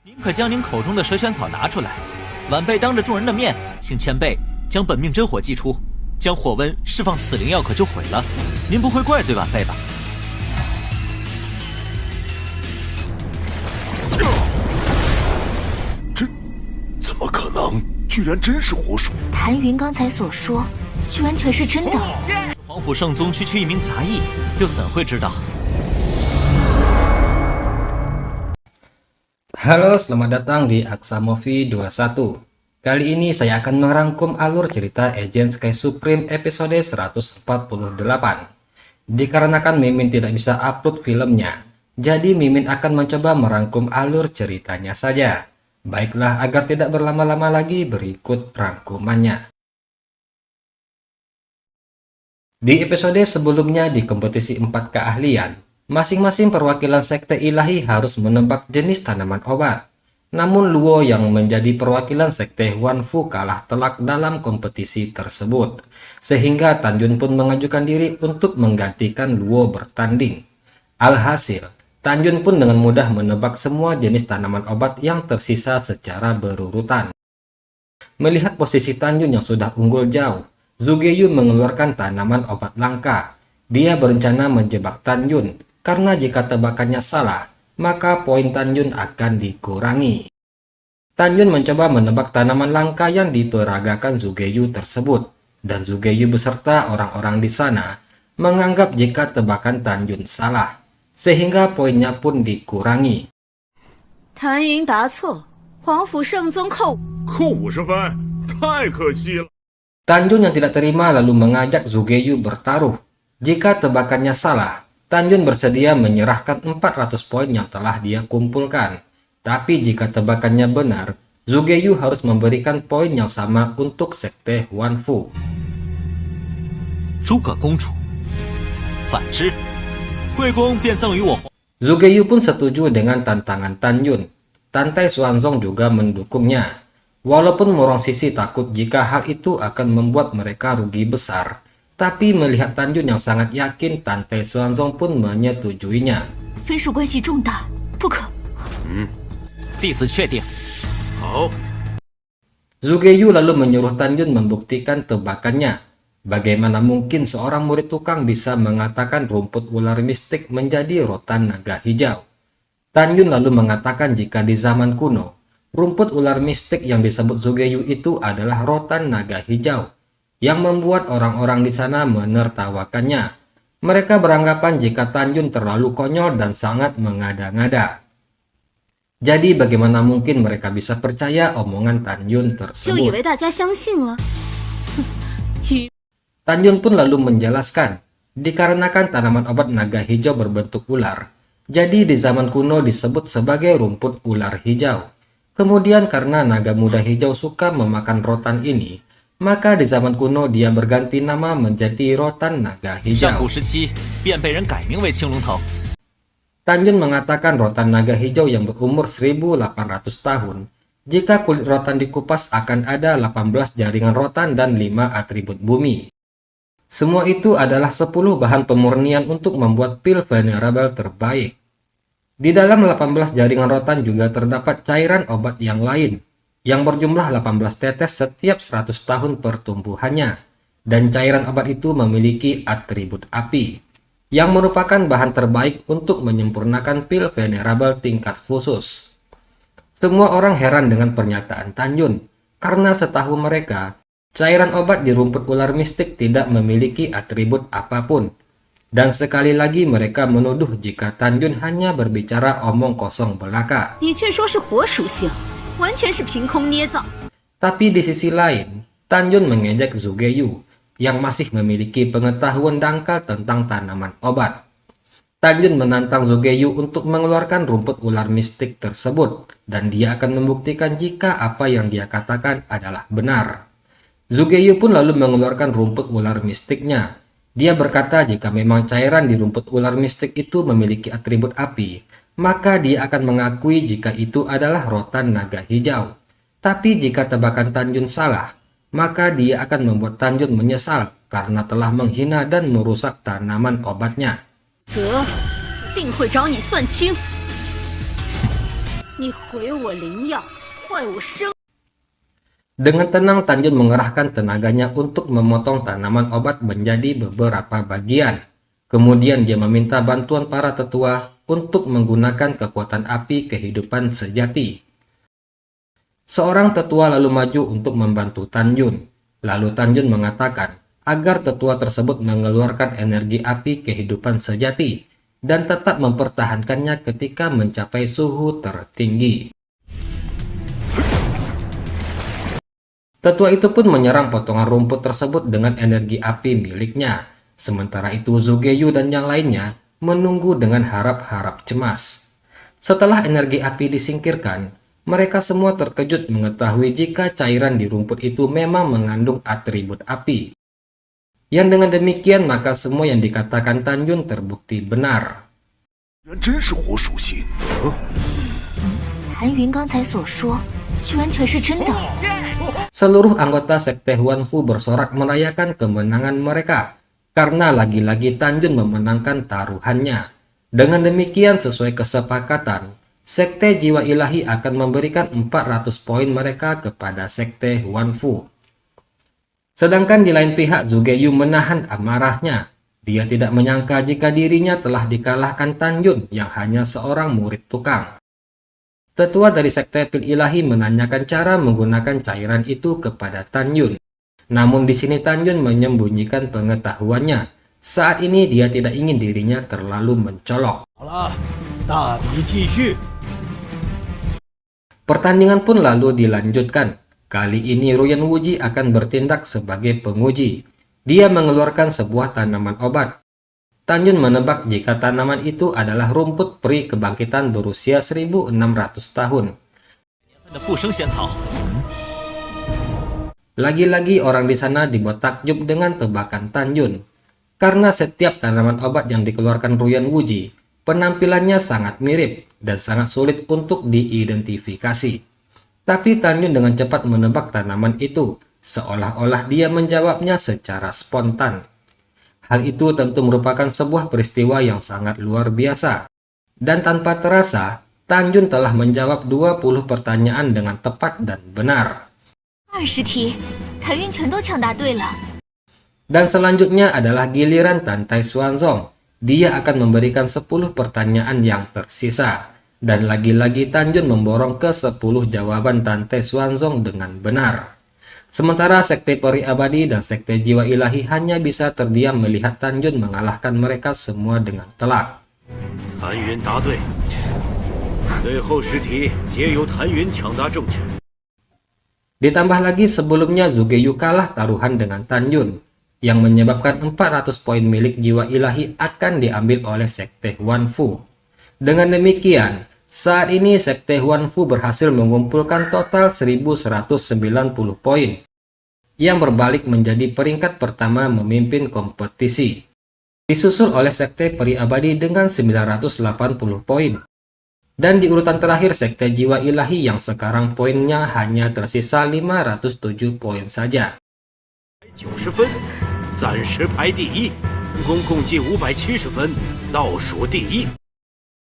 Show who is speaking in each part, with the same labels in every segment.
Speaker 1: 您可将您口中的蛇旋草拿出来。晚辈当着众人的面，请前辈将本命真火祭出，将火温释放此灵药可就毁了。您不会怪罪晚辈吧？
Speaker 2: 这怎么可能？居然真是火属！
Speaker 3: 谭云刚才所说，居完全是真的。
Speaker 1: 皇府圣宗区区一名杂役，又怎会知道
Speaker 4: ？Halo, selamat datang di Aksa Movie 21. Kali ini saya akan merangkum alur cerita Agent Sky Supreme episode 148. Dikarenakan Mimin tidak bisa upload filmnya, jadi Mimin akan mencoba merangkum alur ceritanya saja. Baiklah, agar tidak berlama-lama lagi, berikut rangkumannya. Di episode sebelumnya di kompetisi 4 keahlian, masing-masing perwakilan sekte ilahi harus menebak jenis tanaman obat. Namun Luo yang menjadi perwakilan sekte Huanfu kalah telak dalam kompetisi tersebut, sehingga Tanjun pun mengajukan diri untuk menggantikan Luo bertanding. Alhasil, Tanjun pun dengan mudah menebak semua jenis tanaman obat yang tersisa secara berurutan. Melihat posisi Tanjun yang sudah unggul jauh, Zugeyu mengeluarkan tanaman obat langka. Dia berencana menjebak Tanjun, karena jika tebakannya salah, maka poin Tanjun akan dikurangi. Tanjun mencoba menebak tanaman langka yang diperagakan Zugeyu tersebut, dan Zugeyu beserta orang-orang di sana menganggap jika tebakan Tanjun salah, sehingga poinnya pun dikurangi.
Speaker 3: 谭云答错，皇府圣宗扣
Speaker 2: 50分，太可惜了。
Speaker 4: Tanjun yang tidak terima lalu mengajak Zugeyu bertaruh. Jika tebakannya salah, Tanjun bersedia menyerahkan 400 poin yang telah dia kumpulkan. Tapi jika tebakannya benar, Zugeyu harus memberikan poin yang sama untuk sekte Huanfu.
Speaker 1: 诸葛公主，反之，贵公便赠与我。
Speaker 4: Zugeyu pun setuju dengan tantangan Tanjun. Tantai Xuanzong juga mendukungnya. Walaupun Murong Sisi takut jika hal itu akan membuat mereka rugi besar, tapi melihat Tanjun yang sangat yakin, Tantai Xuanzong pun menyetujuinya.
Speaker 3: 分数关系重大，不可。
Speaker 1: 弟子确定。
Speaker 2: 好。
Speaker 4: Zugeyu lalu menyuruh Tanjun membuktikan tebakannya. Bagaimana mungkin seorang murid tukang bisa mengatakan rumput ular mistik menjadi rotan naga hijau? Tanjun lalu mengatakan jika di zaman kuno, rumput ular mistik yang disebut Zugeyu itu adalah rotan naga hijau, yang membuat orang-orang di sana menertawakannya. Mereka beranggapan jika Tanjun terlalu konyol dan sangat mengada-ngada. Jadi bagaimana mungkin mereka bisa percaya omongan Tanjun tersebut? Tanjun pun lalu menjelaskan, dikarenakan tanaman obat naga hijau berbentuk ular, jadi di zaman kuno disebut sebagai rumput ular hijau. Kemudian karena naga muda hijau suka memakan rotan ini, maka di zaman kuno dia berganti nama menjadi rotan naga hijau. Tanjun mengatakan rotan naga hijau yang berumur 1800 tahun. Jika kulit rotan dikupas akan ada 18 jaringan rotan dan 5 atribut bumi. Semua itu adalah 10 bahan pemurnian untuk membuat pil venerable terbaik. Di dalam 18 jaringan rotan juga terdapat cairan obat yang lain, yang berjumlah 18 tetes setiap 100 tahun pertumbuhannya. Dan cairan obat itu memiliki atribut api, yang merupakan bahan terbaik untuk menyempurnakan pil venerable tingkat khusus. Semua orang heran dengan pernyataan Tanjun, karena setahu mereka, cairan obat di rumput ular mistik tidak memiliki atribut apapun. Dan sekali lagi mereka menuduh jika Tanjun hanya berbicara omong kosong belaka. Tapi di sisi lain, Tanjun mengejek Zugeyu yang masih memiliki pengetahuan dangkal tentang tanaman obat. Tanjun menantang Zugeyu untuk mengeluarkan rumput ular mistik tersebut, dan dia akan membuktikan jika apa yang dia katakan adalah benar. Zugeyu pun lalu mengeluarkan rumput ular mistiknya. Dia berkata jika memang cairan di rumput ular mistik itu memiliki atribut api, maka dia akan mengakui jika itu adalah rotan naga hijau. Tapi jika tebakan Tanjun salah, maka dia akan membuat Tanjun menyesal karena telah menghina dan merusak tanaman obatnya.
Speaker 3: 你毁我灵药，坏我生。
Speaker 4: Dengan tenang, Tanjun mengerahkan tenaganya untuk memotong tanaman obat menjadi beberapa bagian. Kemudian dia meminta bantuan para tetua untuk menggunakan kekuatan api kehidupan sejati. Seorang tetua lalu maju untuk membantu Tanjun. Lalu Tanjun mengatakan agar tetua tersebut mengeluarkan energi api kehidupan sejati dan tetap mempertahankannya ketika mencapai suhu tertinggi. Tetua itu pun menyerang potongan rumput tersebut dengan energi api miliknya. Sementara itu Zugeyu dan yang lainnya menunggu dengan harap-harap cemas. Setelah energi api disingkirkan, mereka semua terkejut mengetahui jika cairan di rumput itu memang mengandung atribut api. Yang dengan demikian maka semua yang dikatakan Tanjun terbukti benar.
Speaker 2: 居然真是火属性。
Speaker 3: 韩云刚才所说，居完全是真的。
Speaker 4: Seluruh anggota Sekte Huanfu bersorak merayakan kemenangan mereka karena lagi-lagi Tanjun memenangkan taruhannya. Dengan demikian sesuai kesepakatan, Sekte Jiwa Ilahi akan memberikan 400 poin mereka kepada Sekte Huanfu. Sedangkan di lain pihak Zugeyu menahan amarahnya. Dia tidak menyangka jika dirinya telah dikalahkan Tanjun yang hanya seorang murid tukang. Tetua dari Sekte Pil Ilahi menanyakan cara menggunakan cairan itu kepada Tanjun. Namun di sini Tanjun menyembunyikan pengetahuannya. Saat ini dia tidak ingin dirinya terlalu mencolok. Pertandingan pun lalu dilanjutkan. Kali ini Ruyan Wuji akan bertindak sebagai penguji. Dia mengeluarkan sebuah tanaman obat. Tanjun menebak jika tanaman itu adalah rumput peri kebangkitan berusia 1600 tahun. Lagi-lagi orang di sana dibuat takjub dengan tebakan Tanjun. Karena setiap tanaman obat yang dikeluarkan Ruyan Wuji, penampilannya sangat mirip dan sangat sulit untuk diidentifikasi. Tapi Tanjun dengan cepat menebak tanaman itu, seolah-olah dia menjawabnya secara spontan. Hal itu tentu merupakan sebuah peristiwa yang sangat luar biasa. Dan tanpa terasa, Tanjun telah menjawab 20 pertanyaan dengan tepat dan benar.
Speaker 3: 20题，谭云全都抢答对了。
Speaker 4: Dan selanjutnya adalah giliran Tantai Xuanzong. Dia akan memberikan 10 pertanyaan yang tersisa. Dan lagi-lagi Tanjun memborong ke 10 jawaban Tantai Xuanzong dengan benar. Sementara Sekte Peri Abadi dan Sekte Jiwa Ilahi hanya bisa terdiam melihat Tanjun mengalahkan mereka semua dengan telak. Ditambah lagi sebelumnya Zugeyu kalah taruhan dengan Tanjun, yang menyebabkan 400 poin milik Jiwa Ilahi akan diambil oleh Sekte Huanfu. Dengan demikian, saat ini Sekte Huanfu berhasil mengumpulkan total 1190 poin, yang berbalik menjadi peringkat pertama memimpin kompetisi. Disusul oleh Sekte Peri Abadi dengan 980 poin. Dan di urutan terakhir Sekte Jiwa Ilahi yang sekarang poinnya hanya tersisa 507 poin saja.
Speaker 2: 90分，暂时排第一，公共计570分，倒数第一。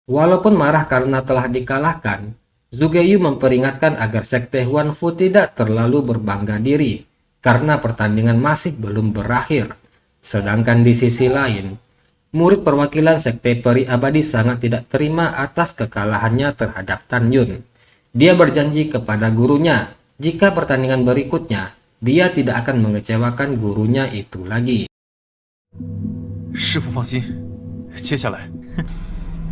Speaker 4: Walaupun marah karena telah dikalahkan, Zugeyu memperingatkan agar Sekte Huanfu tidak terlalu berbangga diri, karena pertandingan masih belum berakhir. Sedangkan di sisi lain, murid perwakilan Sekte Peri Abadi sangat tidak terima atas kekalahannya terhadap Tanjun. Dia berjanji kepada gurunya, jika pertandingan berikutnya, dia tidak akan mengecewakan gurunya itu lagi.
Speaker 5: 师父放心，接下来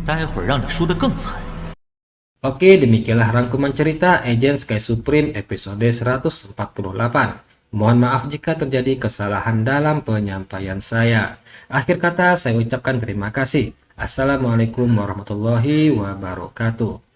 Speaker 1: 待会儿让你输得更惨。
Speaker 4: Oke, demikianlah rangkuman cerita Agent Sky Supreme episode 148. Mohon maaf jika terjadi kesalahan dalam penyampaian saya. Akhir kata saya ucapkan terima kasih. Assalamualaikum warahmatullahi wabarakatuh.